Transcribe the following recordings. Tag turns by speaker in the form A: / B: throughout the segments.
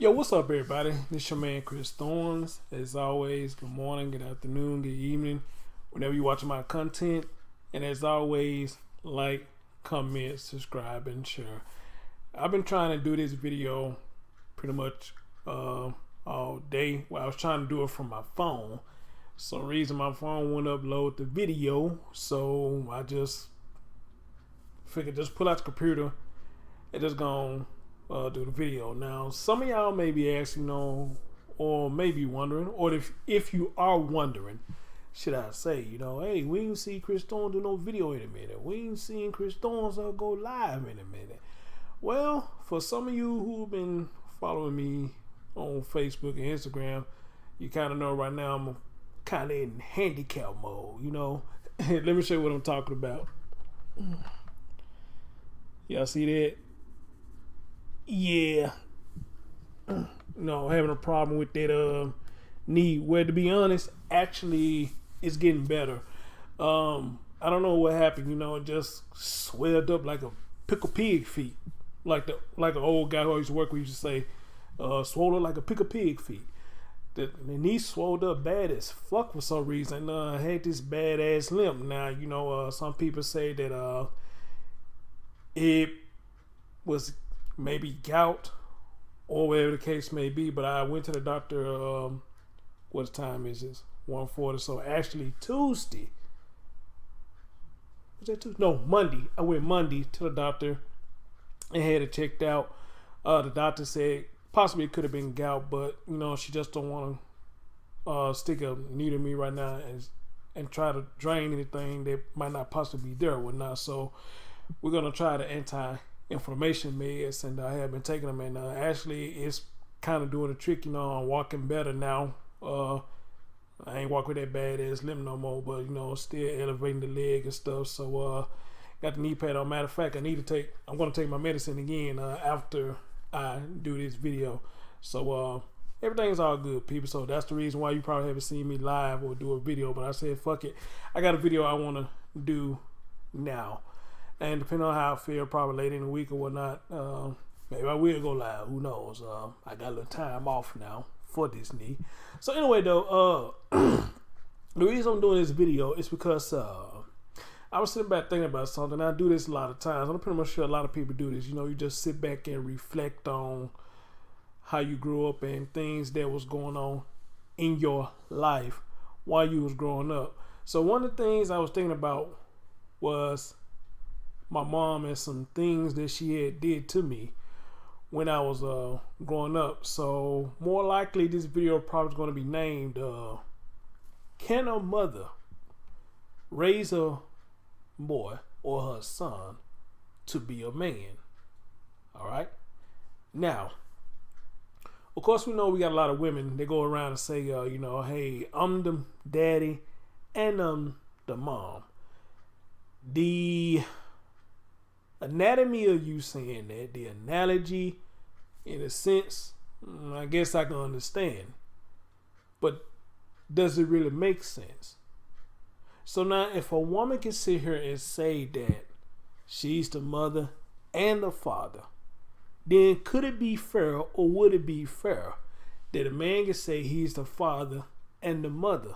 A: Yo, what's up, everybody? This your man Chris Thorns. As always, good morning, good afternoon, good evening, whenever you're watching my content. And as always, like, comment, subscribe, and share. I've been trying to do this video pretty much all day. Well, I was trying to do it from my phone. Some reason my phone wouldn't upload the video, so I just figured just pull out the computer and just go do the video. Now, some of y'all may be asking, or maybe wondering, or if you are wondering, should I say, hey, we ain't see Chris Thorns do no video in a minute. We ain't seen Chris Thorns go live in a minute. Well, for some of you who've been following me on Facebook and Instagram, you kind of know right now I'm kind of in handicap mode. Let me show you what I'm talking about. Y'all see that? Yeah. Having a problem with that knee. Where, to be honest, actually it's getting better. I don't know what happened. It just swelled up like a pickle pig feet, like an old guy who I used to work with used to say, swollen like a pickle pig feet. The knee swelled up bad as fuck for some reason. I had this badass limp. Now, some people say that it was maybe gout or whatever the case may be, but I went to the doctor. What time is this? 1:40. So actually Tuesday. Was that Tuesday? No, Monday. I went Monday to the doctor and had it checked out. The doctor said possibly it could have been gout, but she just don't want to stick a needle in me right now and try to drain anything that might not possibly be there or whatnot. So we're gonna try the anti-inflammation meds, and I have been taking them, and actually it's kind of doing the trick. I'm walking better now. I ain't walking with that bad ass limp no more, but still elevating the leg and stuff. So got the knee pad on. Matter of fact, I'm gonna take my medicine again after I do this video. So everything's all good, people. So that's the reason why you probably haven't seen me live or do a video, but I said fuck it, I got a video I want to do now. And depending on how I feel, probably later in the week or whatnot, maybe I will go live. Who knows? I got a little time off now for this knee. So anyway, though, the reason I'm doing this video is because I was sitting back thinking about something. I do this a lot of times. I'm pretty much sure a lot of people do this. You just sit back and reflect on how you grew up and things that was going on in your life while you was growing up. So one of the things I was thinking about was my mom and some things that she had did to me when I was growing up. So more likely this video probably is going to be named Can a Mother Raise Her Boy or Her Son to Be a Man? Alright. Now, of course we know we got a lot of women that go around and say, hey, I'm the daddy and I'm the mom. The anatomy of you saying that, the analogy, in a sense, I guess I can understand. But does it really make sense? So now, if a woman can sit here and say that she's the mother and the father, then could it be fair, or would it be fair that a man can say he's the father and the mother?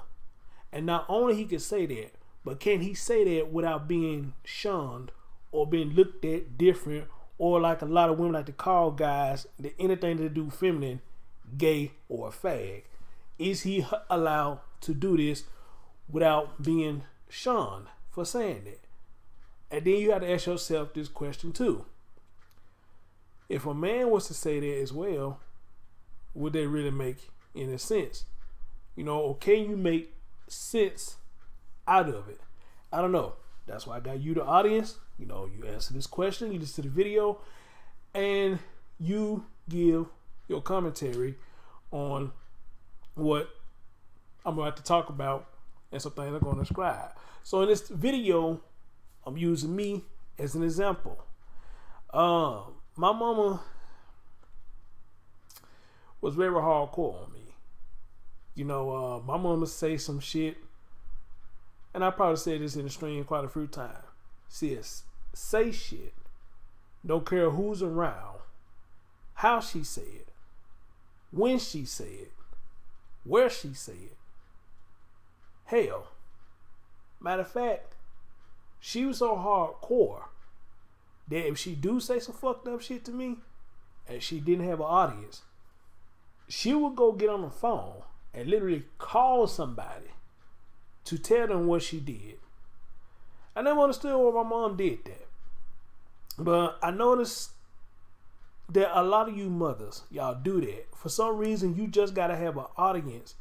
A: And not only he can say that, but can he say that without being shunned or being looked at different, or like a lot of women like to call guys that anything to do feminine, gay or a fag? Is he allowed to do this without being shunned for saying that? And then you have to ask yourself this question too. If a man was to say that as well, would that really make any sense? Or can you make sense out of it? I don't know. That's why I got you, the audience. You answer this question, you listen to the video, and you give your commentary on what I'm about to talk about and some things I'm going to describe. So in this video, I'm using me as an example. My mama was very hardcore on me. My mama say some shit, and I probably said this in the stream quite a few times. Sis, say shit. Don't care who's around, how she said, when she said, where she said. Hell, matter of fact, she was so hardcore that if she do say some fucked up shit to me and she didn't have an audience, she would go get on the phone and literally call somebody to tell them what she did. I never understood why my mom did that. But I noticed that a lot of you mothers, y'all do that. For some reason, you just gotta have an audience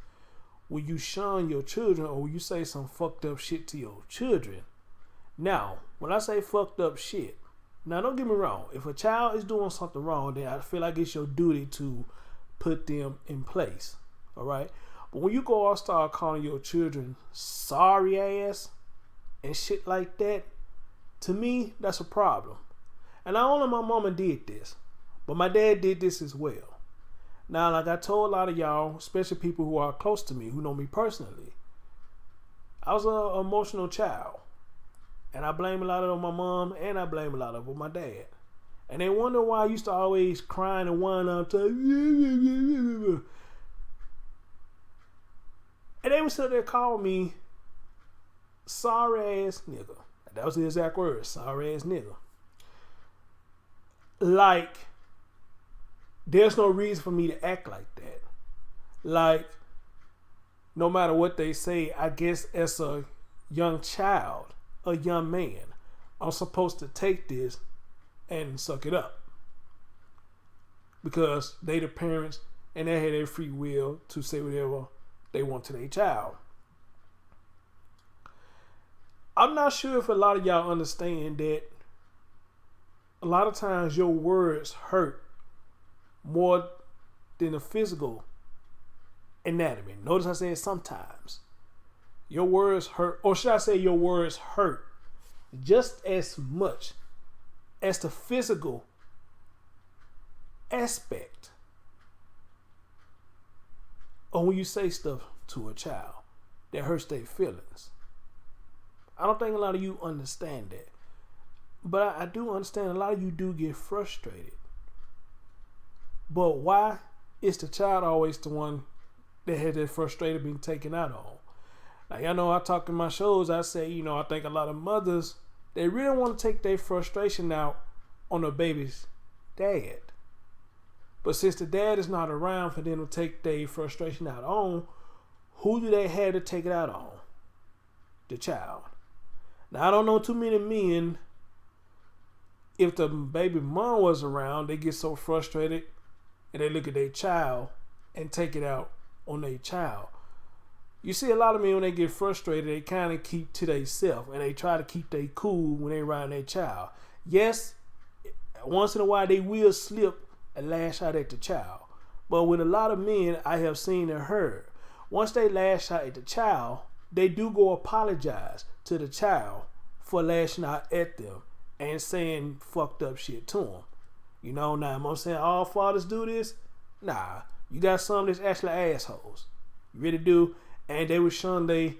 A: when you shun your children or when you say some fucked up shit to your children. Now, when I say fucked up shit, now don't get me wrong. If a child is doing something wrong, then I feel like it's your duty to put them in place. All right? But when you go out start calling your children sorry ass and shit like that, to me, that's a problem. And not only my mama did this, but my dad did this as well. Now, like I told a lot of y'all, especially people who are close to me, who know me personally, I was an emotional child. And I blame a lot of it on my mom, and I blame a lot of it on my dad. And they wonder why I used to always crying and whining all the time. And they would sit there call me sorry ass nigga. That was the exact word, sorry ass nigga. Like, there's no reason for me to act like that. Like, no matter what they say, I guess as a young child, a young man, I'm supposed to take this and suck it up. Because they the parents and they had their free will to say whatever they want to their child. I'm not sure if a lot of y'all understand that a lot of times your words hurt more than the physical anatomy. Notice I said sometimes. Your words hurt, or should I say your words hurt just as much as the physical aspect of when you say stuff to a child that hurts their feelings. I don't think a lot of you understand that. But I do understand a lot of you do get frustrated. But why is the child always the one that had that frustrated being taken out on? Now, y'all know I talk in my shows, I say, I think a lot of mothers, they really want to take their frustration out on the baby's dad. But since the dad is not around for them to take their frustration out on, who do they have to take it out on? The child. Now, I don't know too many men, if the baby mom was around, they get so frustrated and they look at their child and take it out on their child. You see a lot of men, when they get frustrated, they kind of keep to themselves and they try to keep their cool when they around their child. Yes, once in a while they will slip and lash out at the child. But with a lot of men I have seen and heard, once they lash out at the child, they do go apologize to the child for lashing out at them and saying fucked up shit to them. Now I'm saying all fathers do this? Nah, you got some that's actually assholes. You really do. And they would shun their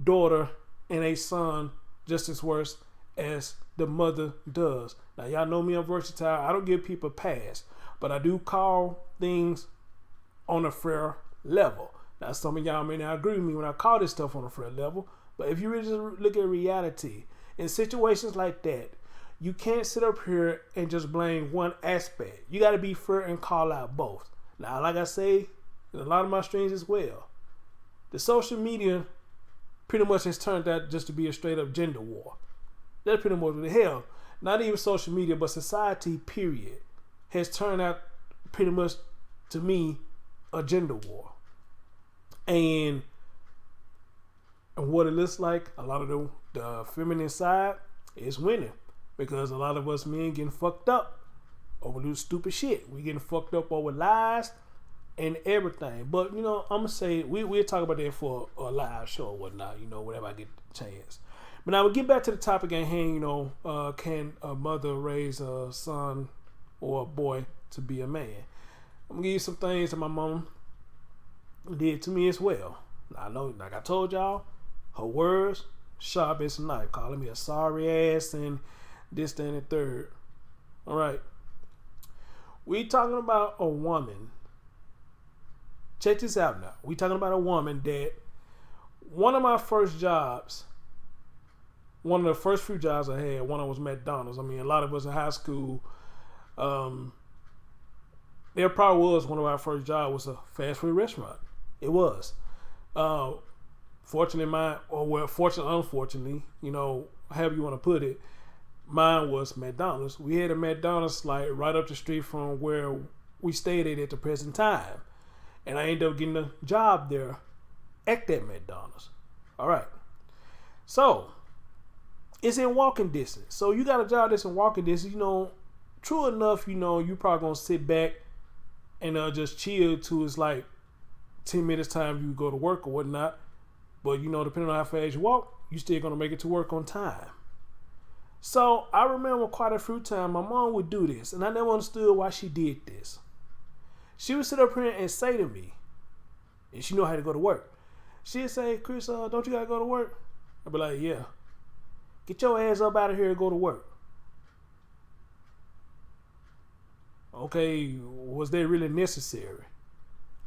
A: daughter and a son just as worse as the mother does. Now, y'all know me, I'm versatile. I don't give people a pass. But I do call things on a fair level. Now, some of y'all may not agree with me when I call this stuff on a fair level. But if you really just look at reality, in situations like that, you can't sit up here and just blame one aspect. You got to be fair and call out both. Now, like I say, in a lot of my streams as well, the social media pretty much has turned out just to be a straight up gender war. That's pretty much what the hell. Not even social media, but society, period, has turned out pretty much, to me, a gender war. And what it looks like, a lot of the feminine side is winning. Because a lot of us men getting fucked up over this stupid shit. We getting fucked up over lies and everything. But, I'm going to say, we'll talk about that for a live show or whatnot, whenever I get the chance. But now we'll get back to the topic at hand, can a mother raise a son or a boy to be a man? I'm going to give you some things that my mom did to me as well. I know, like I told y'all, her words, sharp as a knife, calling me a sorry ass and this, that, and the third. All right. We talking about a woman check this out now. We talking about a woman that one of my first jobs, one of the first few jobs I had, one of them was McDonald's. I mean, a lot of us in high school, there probably was one of our first jobs was a fast food restaurant. It was. Fortunately, unfortunately, however you want to put it, mine was McDonald's. We had a McDonald's like right up the street from where we stayed at the present time. And I ended up getting a job there at that McDonald's. All right. So, it's in walking distance. So, you got a job that's in walking distance. True enough, you probably going to sit back and just chill till it's like 10 minutes time you go to work or whatnot. But, depending on how fast you walk, you still going to make it to work on time. So, I remember quite a few times my mom would do this. And I never understood why she did this. She would sit up here and say to me, and she know how to go to work. She'd say, Chris, don't you got to go to work? I'd be like, yeah. Get your ass up out of here and go to work. Okay, was that really necessary?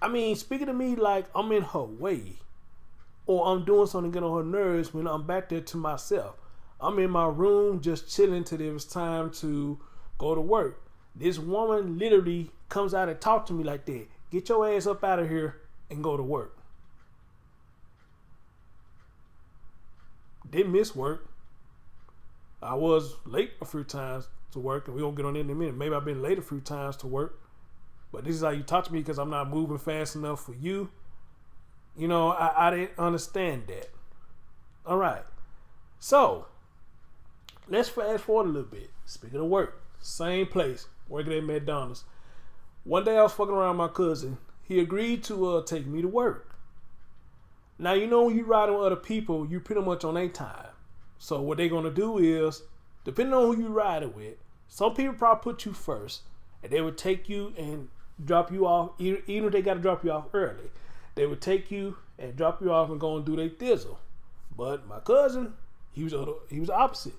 A: I mean, speaking to me like I'm in her way. Or I'm doing something to get on her nerves when I'm back there to myself. I'm in my room just chilling till it was time to go to work. This woman literally comes out and talks to me like that. Get your ass up out of here and go to work. Didn't miss work. I was late a few times to work, and we're going to get on it in a minute. Maybe I've been late a few times to work. But this is how you talk to me because I'm not moving fast enough for you. I didn't understand that. All right. So, let's fast forward a little bit. Speaking of work, same place, working at McDonald's. One day I was fucking around with my cousin. He agreed to take me to work. Now, when you ride with other people, you pretty much on their time. So what they're going to do is, depending on who you riding with, some people probably put you first. And they would take you and drop you off, even if they got to drop you off early. They would take you and drop you off and go and do their thizzle. But my cousin, he was opposite.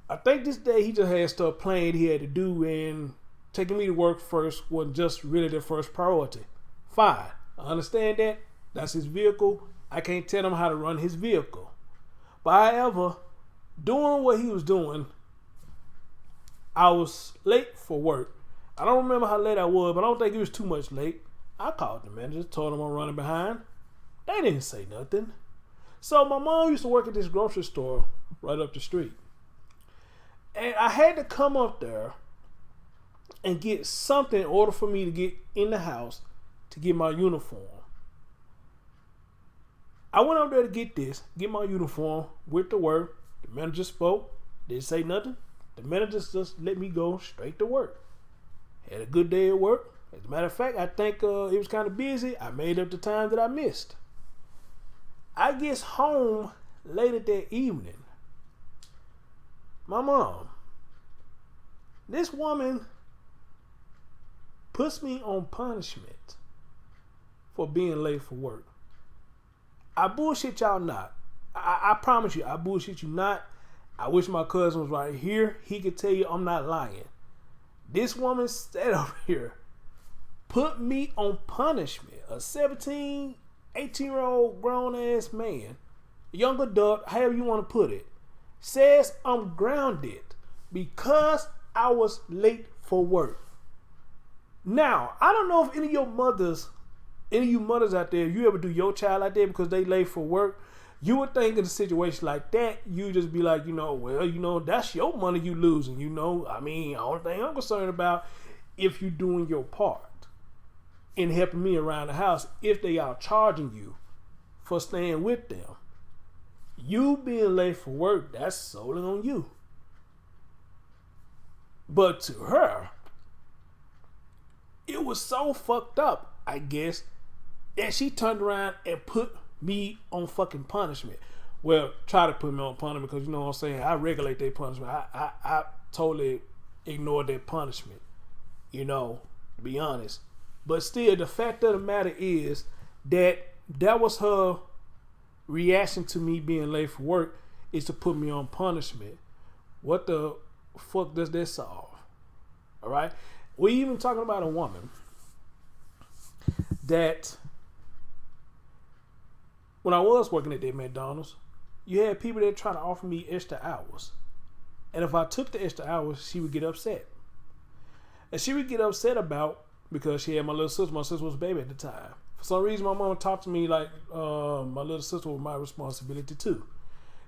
A: I think this day he just had stuff planned he had to do, and taking me to work first wasn't just really the first priority. Fine. I understand that. That's his vehicle. I can't tell him how to run his vehicle. But however, doing what he was doing, I was late for work. I don't remember how late I was, but I don't think it was too much late. I called the manager, told him I'm running behind. They didn't say nothing. So my mom used to work at this grocery store right up the street. And I had to come up there and get something in order for me to get in the house to get my uniform. I went up there to get my uniform, went to work. The manager spoke, didn't say nothing. The manager just let me go straight to work. Had a good day at work. As a matter of fact, I think it was kind of busy. I made up the time that I missed. I gets home later that evening. My mom, this woman puts me on punishment for being late for work. I bullshit y'all not. I promise you, I bullshit you not. I wish my cousin was right here. He could tell you I'm not lying. This woman sat over here, put me on punishment. A 17, 18-year-old grown-ass man, young adult, however you want to put it, says I'm grounded because I was late for work. Now, I don't know if any of you mothers out there, if you ever do your child like that because they late for work, you would think in a situation like that, you just be like, that's your money you losing, I mean, the only thing I'm concerned about if you doing your part in helping me around the house, if they are charging you for staying with them. You being late for work, that's solely on you. But to her, it was so fucked up, I guess, that she turned around and put me on fucking punishment. Well, try to put me on punishment because, what I'm saying, I regulate their punishment. I totally ignore their punishment, to be honest. But still, the fact of the matter is that was her reaction to me being late for work, is to put me on punishment. What the fuck does that solve? All right? We even talking about a woman. that when I was working at that McDonald's, you had people that try to offer me extra hours. And if I took the extra hours, she would get upset. And she would get upset about because she had my little sister. My sister was a baby at the time. For some reason, my mama talked to me like my little sister was my responsibility too.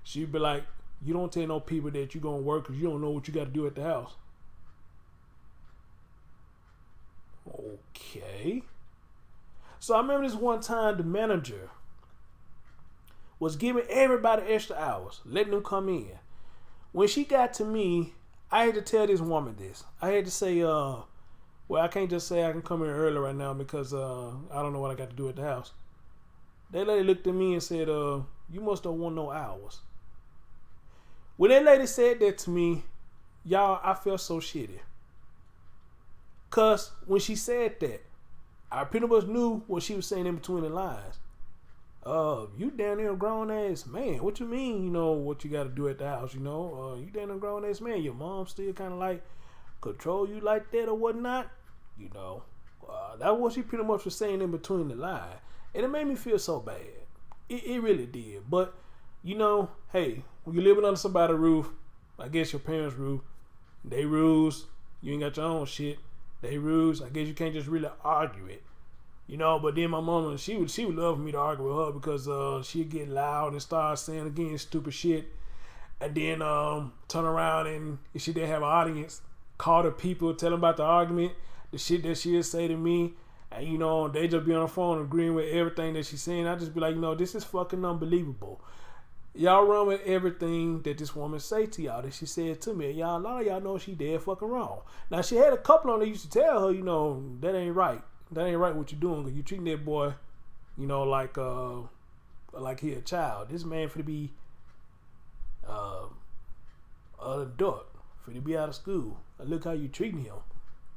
A: She'd be like, you don't tell no people that you're going to work because you don't know what you got to do at the house. Okay. So I remember this one time the manager was giving everybody extra hours, letting them come in. When she got to me, I had to tell this woman this. I had to say, well, I can't just say I can come in early right now because I don't know what I got to do at the house. That lady looked at me and said, you must don't want no hours. When that lady said that to me, y'all, I felt so shitty. Because when she said that, I pretty much knew what she was saying in between the lines. You down there a grown ass man. What you mean, you know, what you got to do at the house, you know? You down there a grown ass man. Your mom still kind of like control you like that or whatnot? You know, that's what she pretty much was saying in between the line. And it made me feel so bad. It really did. But, you know, hey, when you're living under somebody's roof, I guess your parents' roof, they rules, you ain't got your own shit. They rules, I guess you can't just really argue it. You know, but then my mama, she would love for me to argue with her because she'd get loud and start saying again stupid shit. And then turn around and if she didn't have an audience, call the people, tell them about the argument, the shit that she'd say to me. And, you know, they just be on the phone agreeing with everything that she's saying. I just be like, you know, this is fucking unbelievable. Y'all run with everything that this woman say to y'all that she said to me. And y'all, a lot of y'all know she dead fucking wrong. Now, she had a couple on that used to tell her, you know, that ain't right. That ain't right what you're doing. Cause you treating that boy, you know, like he a child. This man finna be an adult. Finna be out of school. And look how you treating him.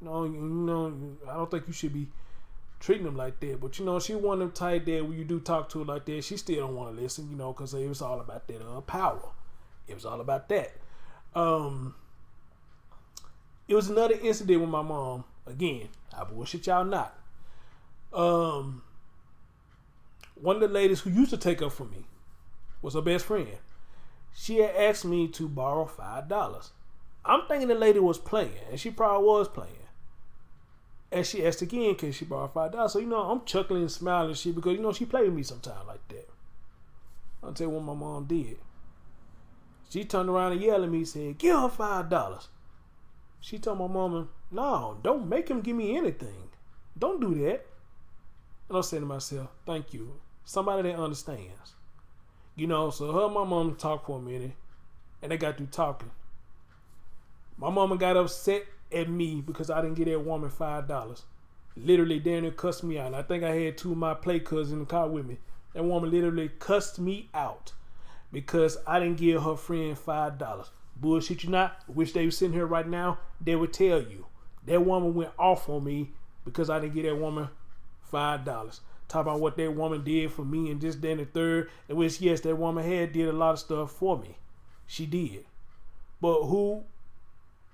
A: You know, I don't think you should be treating him like that. But, you know, she one of them type that when you do talk to her like that, she still don't want to listen, you know, because it was all about that power. It was all about that. It was another incident with my mom. Again, I bullshit y'all not. One of the ladies who used to take up for me was her best friend. She had asked me to borrow $5. I'm thinking the lady was playing, and she probably was playing. And she asked again, can she borrow $5? So, you know, I'm chuckling and smiling and shit because, you know, she played with me sometimes like that. I'll tell you what my mom did. She turned around and yelled at me and said, give her $5. She told my mama, no, don't make him give me anything. Don't do that. And I'm saying to myself, thank you. Somebody that understands. You know, so her and my mom talked for a minute, and they got through talking. My mama got upset at me because I didn't get that woman $5. Literally, Daniel cussed me out. And I think I had two of my play cousins in the car with me. That woman literally cussed me out because I didn't give her friend $5. Bullshit you not. Wish they were sitting here right now. They would tell you that woman went off on me because I didn't get that woman $5. Talk about what that woman did for me and this, that, and the third. In which, yes, that woman did a lot of stuff for me. She did. But who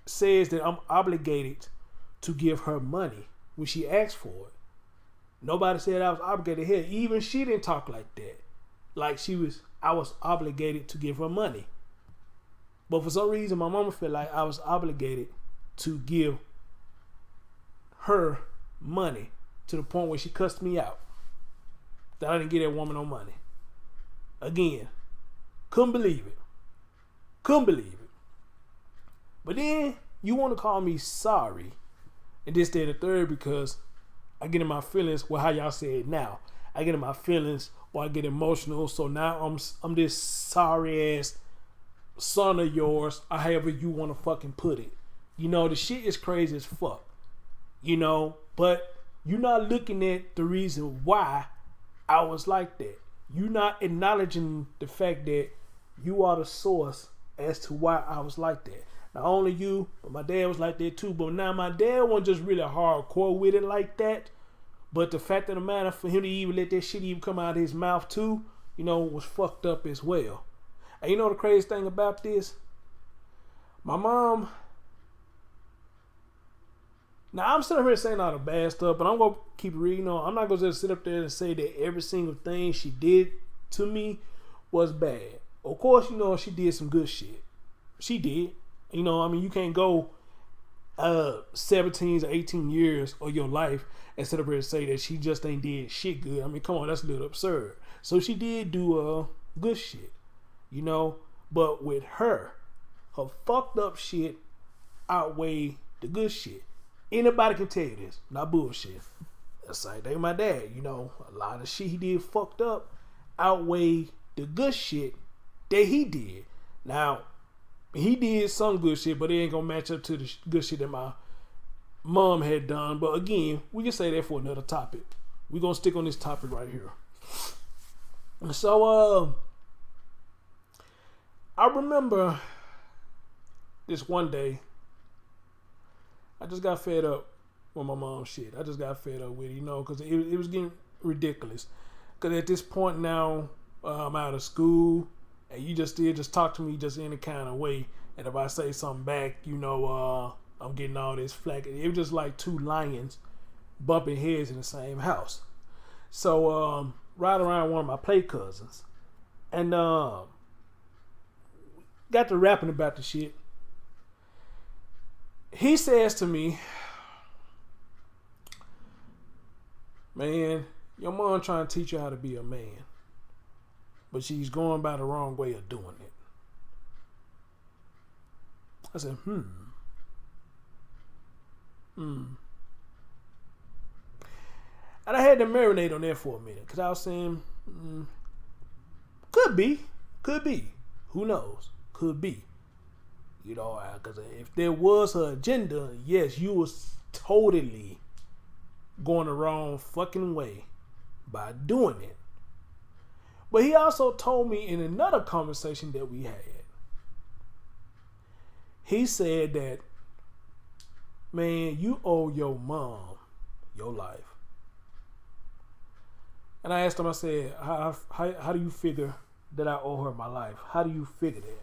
A: says that I'm obligated to give her money when she asked for it? Nobody said I was obligated here. Even she didn't talk like that. Like I was obligated to give her money. But for some reason, my mama felt like I was obligated to give her money to the point where she cussed me out. That I didn't get that woman no money. Again, couldn't believe it. Couldn't believe it. But then you want to call me sorry and this, that, and the third because I get in my feelings. Well, how y'all say it now? I get in my feelings or I get emotional. So now I'm this sorry ass son of yours, or however you want to fucking put it. You know, the shit is crazy as fuck. You know, but you're not looking at the reason why I was like that. You're not acknowledging the fact that you are the source as to why I was like that. Not only you, but my dad was like that too. But now my dad wasn't just really hardcore with it like that. But the fact of the matter, for him to even let that shit even come out of his mouth too, you know, was fucked up as well. And you know the crazy thing about this? My mom, Now I'm sitting here saying all the bad stuff, but I'm gonna keep reading on. I'm not gonna just sit up there and say that every single thing she did to me was bad. Of course, she did some good shit. She did. I mean, you can't go 17 or 18 years of your life and sit up here and say that she just ain't did shit good. I mean, come on, that's a little absurd. So she did do good shit, but with her fucked up shit outweigh the good shit. Anybody can tell you this, not bullshit. That's the same thing with my dad. A lot of shit he did fucked up outweigh the good shit that he did. Now, he did some good shit, but it ain't gonna match up to the good shit that my mom had done. But again, we can say that for another topic. We're gonna stick on this topic right here. So, I remember this one day, I just got fed up with my mom's shit. I just got fed up with it, because it was getting ridiculous. Because at this point now, I'm out of school, and you just talk to me just any kind of way. And if I say something back, I'm getting all this flack. It was just like two lions bumping heads in the same house. So, right around one of my play cousins. And got to rapping about the shit. He says to me, man, your mom trying to teach you how to be a man, but she's going by the wrong way of doing it. I said, And I had to marinate on that for a minute, because I was saying, could be. Who knows? Could be. Because if there was an agenda, yes, you was totally going the wrong fucking way by doing it. But he also told me in another conversation that we had, he said that, man, you owe your mom your life. And I asked him, I said, how do you figure that I owe her my life? How do you figure that?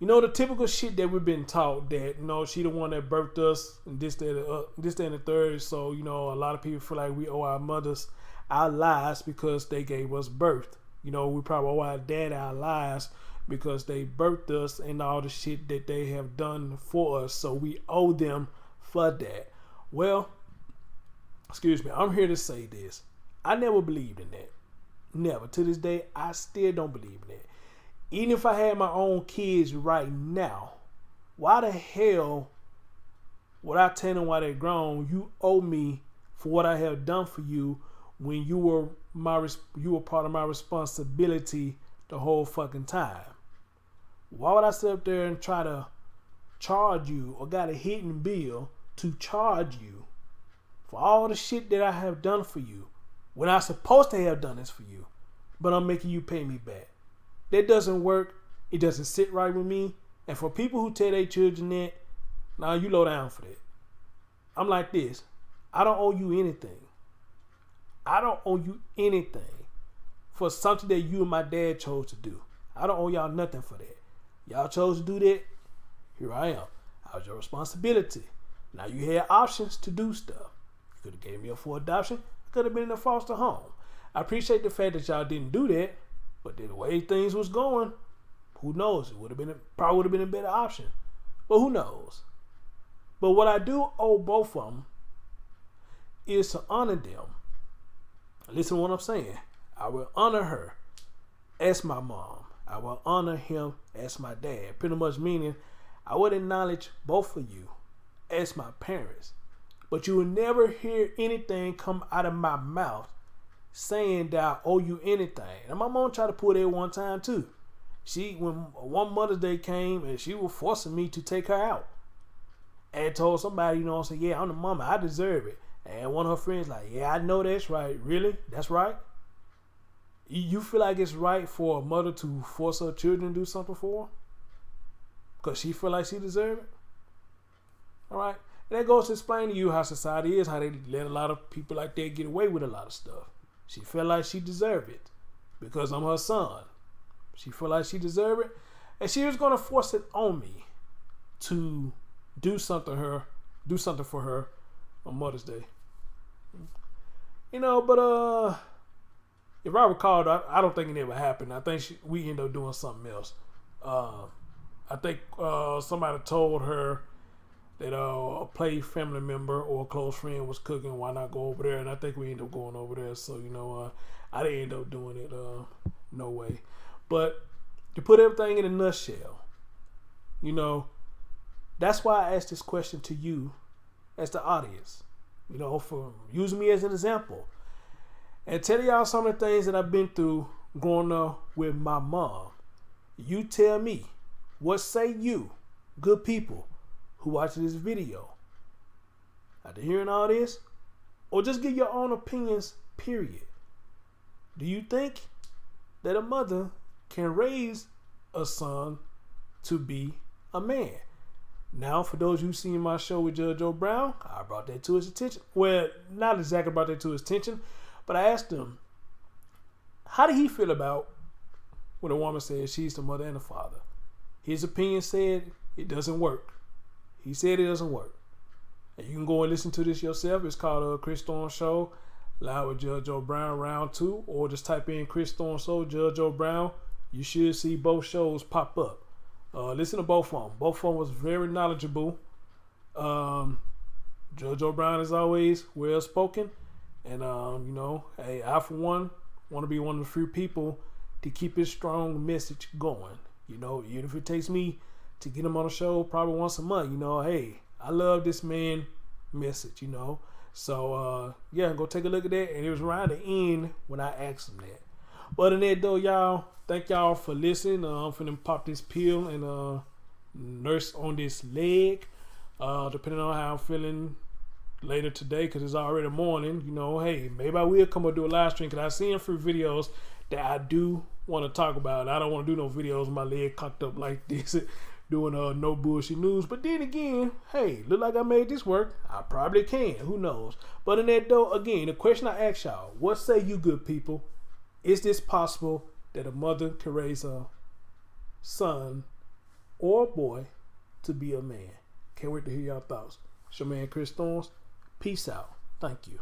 A: The typical shit that we've been taught that, she the one that birthed us and this, that, and the third. So, a lot of people feel like we owe our mothers our lives because they gave us birth. We probably owe our dad our lives because they birthed us and all the shit that they have done for us. So we owe them for that. Well, excuse me, I'm here to say this. I never believed in that. Never. To this day, I still don't believe in that. Even if I had my own kids right now, why the hell would I tell them while they're grown, you owe me for what I have done for you when you were part of my responsibility the whole fucking time? Why would I sit up there and try to charge you or got a hidden bill to charge you for all the shit that I have done for you when I'm supposed to have done this for you, but I'm making you pay me back? That doesn't work. It doesn't sit right with me. And for people who tell their children that, now you low down for that. I'm like this. I don't owe you anything. I don't owe you anything for something that you and my dad chose to do. I don't owe y'all nothing for that. Y'all chose to do that. Here I am. I was your responsibility. Now you had options to do stuff. You could have gave me up for adoption. I could have been in a foster home. I appreciate the fact that y'all didn't do that. But the way things was going, who knows? It probably would have been a better option. But who knows? But what I do owe both of them is to honor them. Listen to what I'm saying. I will honor her as my mom. I will honor him as my dad. Pretty much meaning I would acknowledge both of you as my parents. But you will never hear anything come out of my mouth saying that I owe you anything. And my mom tried to pull that one time too. When one Mother's Day came and she was forcing me to take her out. And told somebody, saying, yeah, I'm the mama, I deserve it. And one of her friends like, yeah, I know that's right. Really? That's right? You feel like it's right for a mother to force her children to do something for her? Because she feel like she deserve it? Alright? And that goes to explain to you how society is, how they let a lot of people like that get away with a lot of stuff. She felt like she deserved it because I'm her son. She felt like she deserved it, and she was gonna force it on me to do something for her on Mother's Day. You know, but if I recall, I don't think it ever happened. I think we ended up doing something else. I think somebody told her that a play family member or a close friend was cooking. Why not go over there? And I think we ended up going over there. So, you know, I didn't end up doing it. No way. But to put everything in a nutshell, you know, that's why I asked this question to you as the audience. You know, for using me as an example. And tell y'all some of the things that I've been through growing up with my mom. You tell me, what say you, good people who watch this video? After hearing all this, or just give your own opinions, period. Do you think that a mother can raise a son to be a man? Now, for those who've seen my show with Judge Joe Brown, I brought that to his attention. Well, not exactly brought that to his attention, but I asked him, how did he feel about when a woman says she's the mother and the father? His opinion said it doesn't work. He said it doesn't work. And you can go and listen to this yourself. It's called Chris Storm Show, live with Judge Joe Brown, round 2, or just type in Chris Storm Show, Judge Joe Brown. You should see both shows pop up. Listen to both of them. Both of them was very knowledgeable. Judge Joe Brown is always well spoken. And, you know, hey, I, for one, want to be one of the few people to keep his strong message going. You know, even if it takes me to get him on the show probably once a month, you know, hey, I love this man message, you know. So, yeah, go take a look at that. And it was around the end when I asked him that. But other than that, though, y'all, thank y'all for listening. I'm finna pop this pill and nurse on this leg. Depending on how I'm feeling later today, because it's already morning, you know, hey, maybe I will come up do a live stream, because I see a few videos that I do want to talk about. I don't want to do no videos with my leg cocked up like this doing no bullshit news. But then again, hey, look like I made this work. I probably can, who knows. But in that though, again, the question I ask y'all, what say you good people? Is this possible that a mother can raise a son or a boy to be a man? Can't wait to hear y'all thoughts. It's your man Chris Storms. Peace out. Thank you.